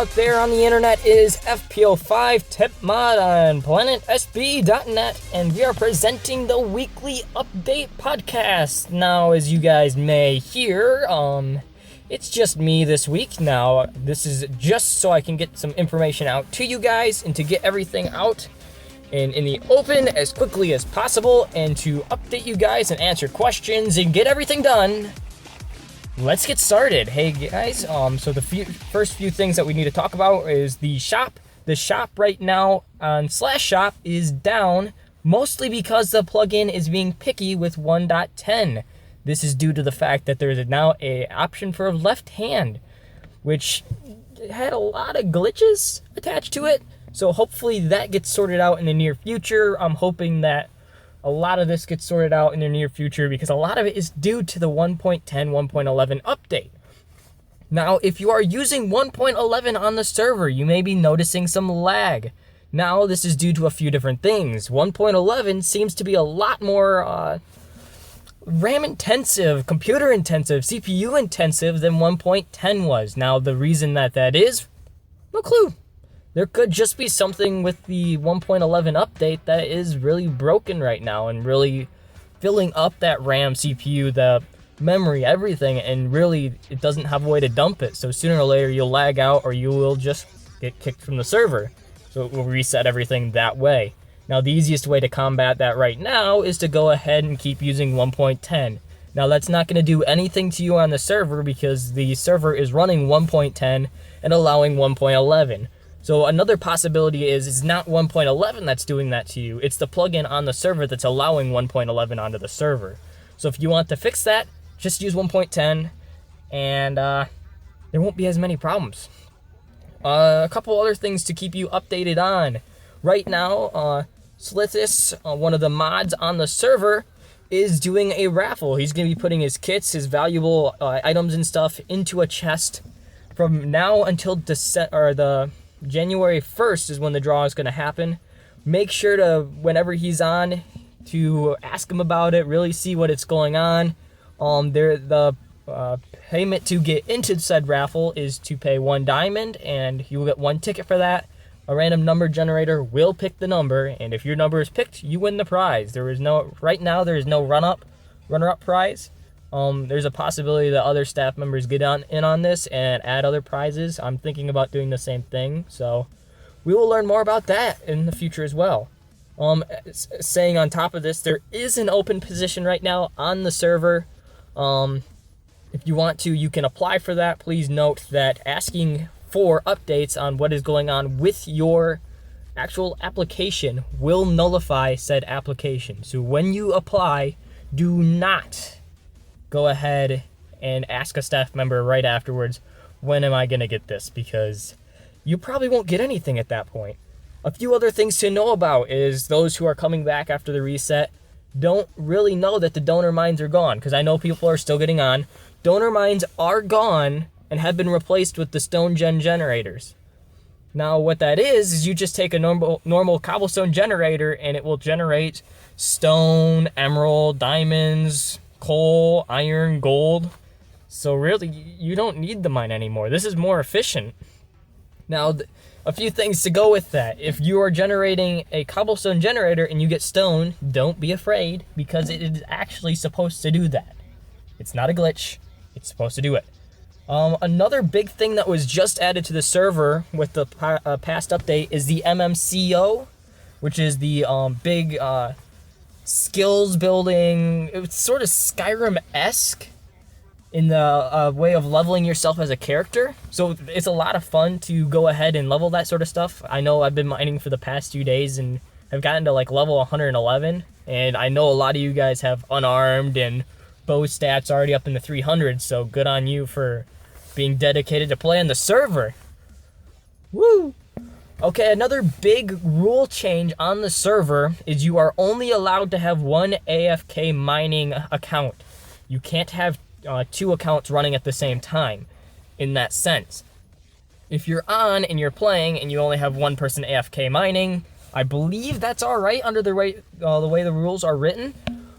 out there on the internet is FPO5 Tip Mod on planetsb.net, and we are presenting the weekly update podcast. Now, as you guys may hear, it's just me this week. Now, this is just so I can get some information out to you guys and to get everything out in the open as quickly as possible and to update you guys and answer questions and get everything done. Let's get started. Hey guys, so the first few things that we need to talk about is the shop. The shop right now on /shop is down, mostly because the plugin is being picky with 1.10. This is due to the fact that there is now a option for left hand, which had a lot of glitches attached to it. So hopefully that gets sorted out in the near future. I'm hoping that a lot of this gets sorted out in the near future because a lot of it is due to the 1.10, 1.11 update. Now, if you are using 1.11 on the server, you may be noticing some lag. Now, this is due to a few different things. 1.11 seems to be a lot more RAM intensive, computer intensive, CPU intensive than 1.10 was. Now, the reason that is, no clue. There could just be something with the 1.11 update that is really broken right now and really filling up that RAM, CPU, the memory, everything, and really it doesn't have a way to dump it. So sooner or later you'll lag out or you will just get kicked from the server. So it will reset everything that way. Now the easiest way to combat that right now is to go ahead and keep using 1.10. Now that's not going to do anything to you on the server because the server is running 1.10 and allowing 1.11. So another possibility is it's not 1.11 that's doing that to you. It's the plugin on the server that's allowing 1.11 onto the server. So if you want to fix that, just use 1.10 and there won't be as many problems. A couple other things to keep you updated on. Right now, Slithis, one of the mods on the server, is doing a raffle. He's going to be putting his kits, his valuable items and stuff into a chest from now until January 1st is when the draw is going to happen. Make sure to, whenever he's on, to ask him about it, really see what it's going on. The payment to get into said raffle is to pay 1 diamond, and you will get 1 ticket for that. A random number generator will pick the number, and if your number is picked, you win the prize. Right now there is no runner-up prize. There's a possibility that other staff members get in on this and add other prizes. I'm thinking about doing the same thing, so we will learn more about that in the future as well. Saying on top of this, there is an open position right now on the server. If you want to, you can apply for that. Please note that asking for updates on what is going on with your actual application will nullify said application. So when you apply, do not go ahead and ask a staff member right afterwards, when am I going to get this? Because you probably won't get anything at that point. A few other things to know about is those who are coming back after the reset don't really know that the donor mines are gone, because I know people are still getting on. Donor mines are gone and have been replaced with the stone generators. Now what that is you just take a normal cobblestone generator and it will generate stone, emerald, diamonds, coal, iron, gold. So really, you don't need the mine anymore. This is more efficient. Now, a few things to go with that. If you are generating a cobblestone generator and you get stone, don't be afraid, because it is actually supposed to do that. It's not a glitch. It's supposed to do it. Another big thing that was just added to the server with the past update is the MMCO, which is the big skills building. It's sort of Skyrim-esque in the way of leveling yourself as a character. So it's a lot of fun to go ahead and level that sort of stuff. I know I've been mining for the past few days and have gotten to like level 111. And I know a lot of you guys have unarmed and bow stats already up in the 300s. So good on you for being dedicated to play on the server. Woo! Okay, another big rule change on the server is you are only allowed to have 1 AFK mining account. You can't have 2 accounts running at the same time in that sense. If you're on and you're playing and you only have 1 person AFK mining, I believe that's alright under the way the rules are written.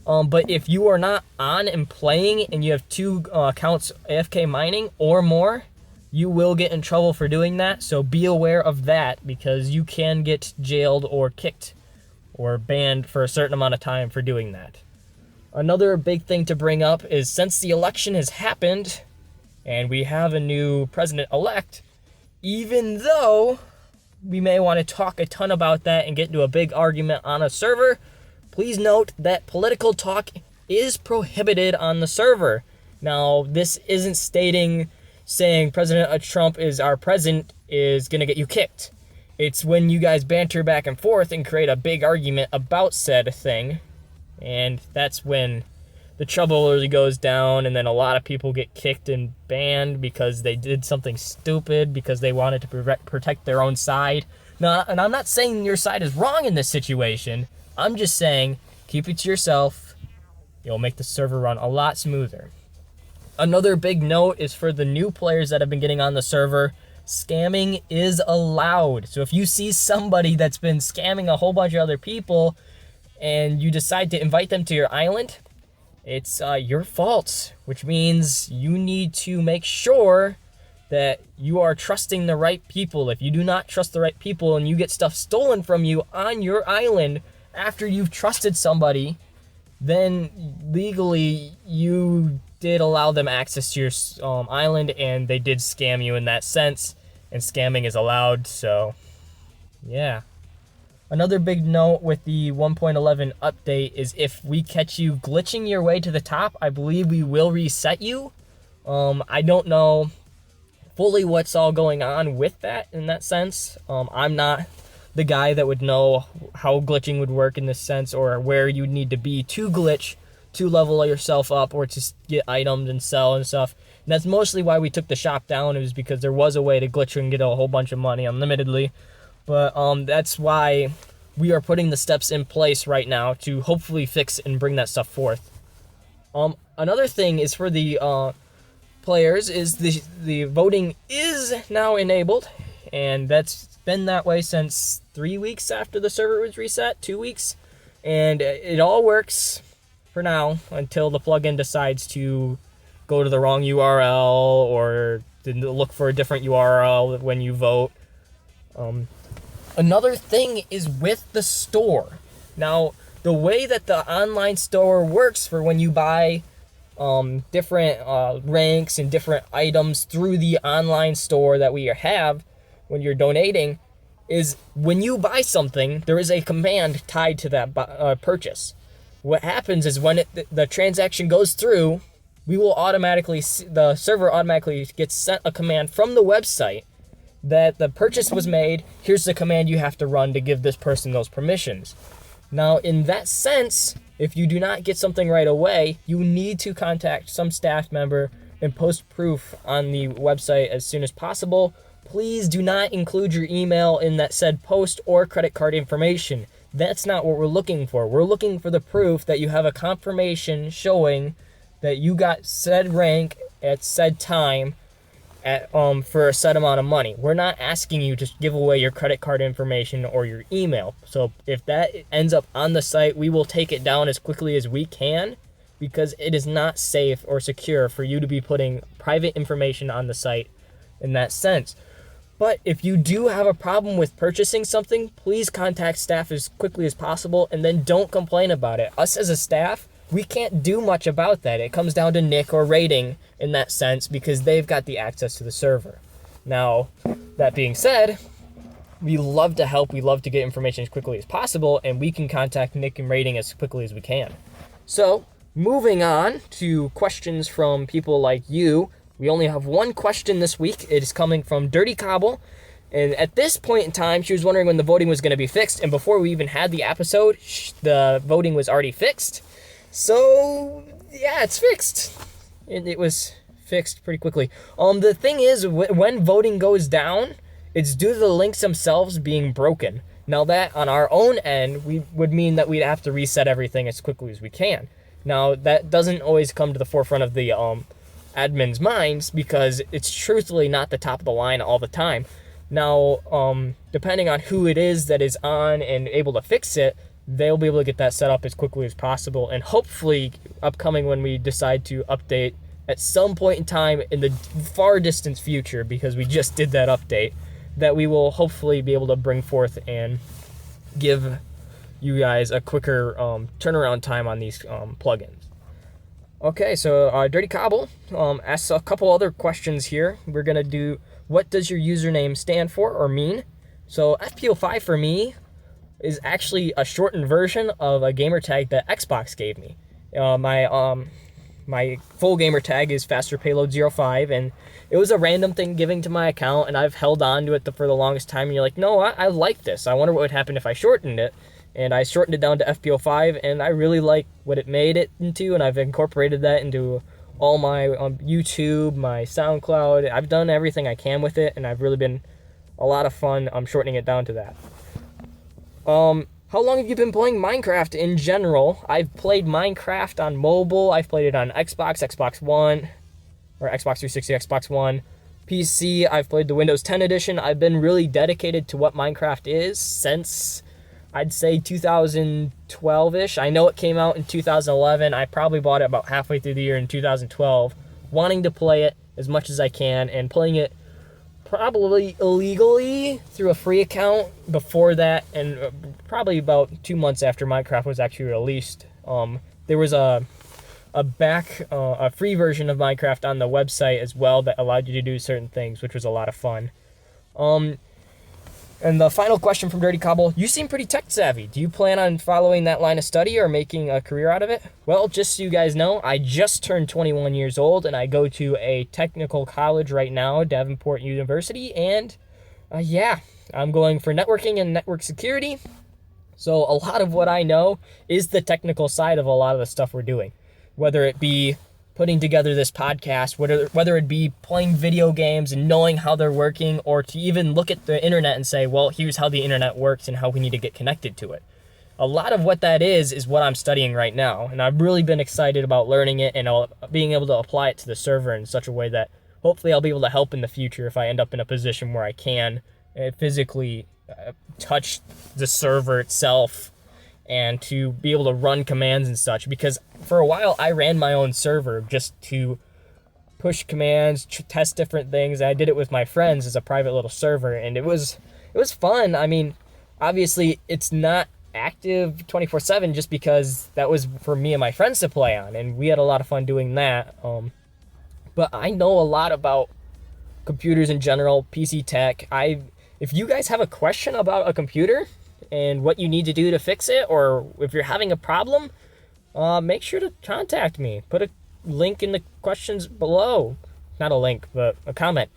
But if you are not on and playing and you have 2 accounts AFK mining or more, you will get in trouble for doing that. So be aware of that, because you can get jailed or kicked or banned for a certain amount of time for doing that. Another big thing to bring up is, since the election has happened and we have a new president-elect, even though we may want to talk a ton about that and get into a big argument on a server, please note that political talk is prohibited on the server. Now, this isn't saying President Trump is our president is going to get you kicked. It's when you guys banter back and forth and create a big argument about said thing, and that's when the trouble really goes down, and then a lot of people get kicked and banned because they did something stupid because they wanted to protect their own side. Now, and I'm not saying your side is wrong in this situation. I'm just saying keep it to yourself. You'll make the server run a lot smoother. Another big note is for the new players that have been getting on the server. Scamming is allowed. So if you see somebody that's been scamming a whole bunch of other people and you decide to invite them to your island, it's your fault, which means you need to make sure that you are trusting the right people. If you do not trust the right people and you get stuff stolen from you on your island after you've trusted somebody, then legally you did allow them access to your island, and they did scam you in that sense, and scamming is allowed. So yeah. Another big note with the 1.11 update is, if we catch you glitching your way to the top, I believe we will reset you. I don't know fully what's all going on with that in that sense. I'm not the guy that would know how glitching would work in this sense, or where you would need to be to glitch to level yourself up or to get items and sell and stuff. And that's mostly why we took the shop down. It was because there was a way to glitch and get a whole bunch of money unlimitedly. But that's why we are putting the steps in place right now to hopefully fix and bring that stuff forth. Another thing is for the players is the voting is now enabled, and that's been that way since 3 weeks after the server was reset, 2 weeks, and it all works for now until the plugin decides to go to the wrong URL or to look for a different URL when you vote. Another thing is with the store. Now, the way that the online store works for when you buy different ranks and different items through the online store that we have when you're donating is, when you buy something, there is a command tied to that purchase. What happens is when the transaction goes through, the server automatically gets sent a command from the website that the purchase was made. Here's the command you have to run to give this person those permissions. Now, in that sense, if you do not get something right away, you need to contact some staff member and post proof on the website as soon as possible. Please do not include your email in that said post or credit card information. That's not what we're looking for. We're looking for the proof that you have a confirmation showing that you got said rank at said time at for a set amount of money. We're not asking you to give away your credit card information or your email. So if that ends up on the site, we will take it down as quickly as we can, because it is not safe or secure for you to be putting private information on the site in that sense. But if you do have a problem with purchasing something, please contact staff as quickly as possible, and then don't complain about it. Us as a staff, we can't do much about that. It comes down to Nick or Rating in that sense, because they've got the access to the server. Now, that being said, we love to help. We love to get information as quickly as possible, and we can contact Nick and Rating as quickly as we can. So, moving on to questions from people like you. We only have one question this week. It is coming from Dirty Cobble. And at this point in time, she was wondering when the voting was going to be fixed. And before we even had the episode, the voting was already fixed. So, yeah, it's fixed. It was fixed pretty quickly. The thing is, when voting goes down, it's due to the links themselves being broken. Now that, on our own end, would mean that we'd have to reset everything as quickly as we can. Now, that doesn't always come to the forefront of the admin's minds, because it's truthfully not the top of the line all the time. Now, depending on who it is that is on and able to fix it, they'll be able to get that set up as quickly as possible, and hopefully upcoming when we decide to update at some point in time in the far distant future, because we just did that update, that we will hopefully be able to bring forth and give you guys a quicker turnaround time on these plugins. Okay, so Dirty Cobble asks a couple other questions here. We're going to do, what does your username stand for or mean? So FPO5 for me is actually a shortened version of a gamer tag that Xbox gave me. My full gamer tag is FasterPayload05, and it was a random thing giving to my account, and I've held on to it for the longest time. And you're like, no, I like this. I wonder what would happen if I shortened it. And I shortened it down to FPO5, and I really like what it made it into, and I've incorporated that into all my YouTube, my SoundCloud. I've done everything I can with it, and I've really been a lot of fun shortening it down to that. How long have you been playing Minecraft in general? I've played Minecraft on mobile. I've played it on Xbox, Xbox One, or Xbox 360, Xbox One. PC, I've played the Windows 10 edition. I've been really dedicated to what Minecraft is since, I'd say, 2012-ish. I know it came out in 2011. I probably bought it about halfway through the year in 2012, wanting to play it as much as I can, and playing it probably illegally through a free account before that, and probably about 2 months after Minecraft was actually released. There was a free version of Minecraft on the website as well that allowed you to do certain things, which was a lot of fun. And the final question from Dirty Cobble, you seem pretty tech savvy. Do you plan on following that line of study or making a career out of it? Well, just so you guys know, I just turned 21 years old, and I go to a technical college right now, Davenport University, and I'm going for networking and network security. So a lot of what I know is the technical side of a lot of the stuff we're doing, whether it be putting together this podcast, whether it be playing video games and knowing how they're working, or to even look at the internet and say, well, here's how the internet works and how we need to get connected to it. A lot of what that is what I'm studying right now, and I've really been excited about learning it and being able to apply it to the server in such a way that hopefully I'll be able to help in the future if I end up in a position where I can physically touch the server itself and to be able to run commands and such, because for a while I ran my own server just to push commands, test different things. I did it with my friends as a private little server, and it was fun. I mean, obviously it's not active 24/7 just because that was for me and my friends to play on, and we had a lot of fun doing that. But I know a lot about computers in general, PC tech. If you guys have a question about a computer and what you need to do to fix it, or if you're having a problem, make sure to contact me. Put a link in the questions below. Not a link, but a comment.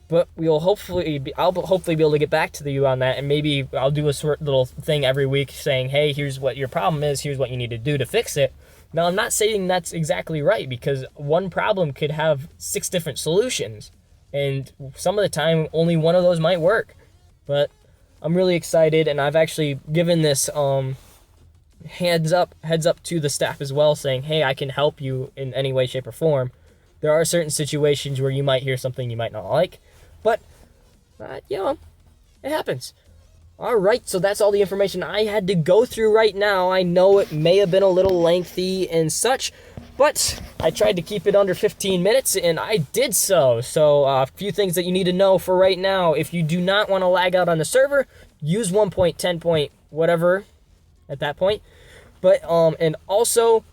But I'll hopefully be able to get back to you on that, and maybe I'll do a sort little thing every week saying, hey, here's what your problem is, here's what you need to do to fix it. Now, I'm not saying that's exactly right, because one problem could have 6 different solutions, and some of the time only one of those might work. But I'm really excited, and I've actually given this heads up to the staff as well, saying, hey, I can help you in any way, shape, or form. There are certain situations where you might hear something you might not like, but it happens. All right, so that's all the information I had to go through right now. I know it may have been a little lengthy and such, but I tried to keep it under 15 minutes, and I did so. So a few things that you need to know for right now. If you do not want to lag out on the server, use 1.10. Whatever at that point. But and also,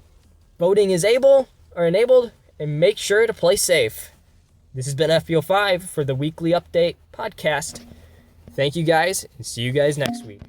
voting is enabled, and make sure to play safe. This has been FPO5 for the Weekly Update podcast. Thank you guys, and see you guys next week.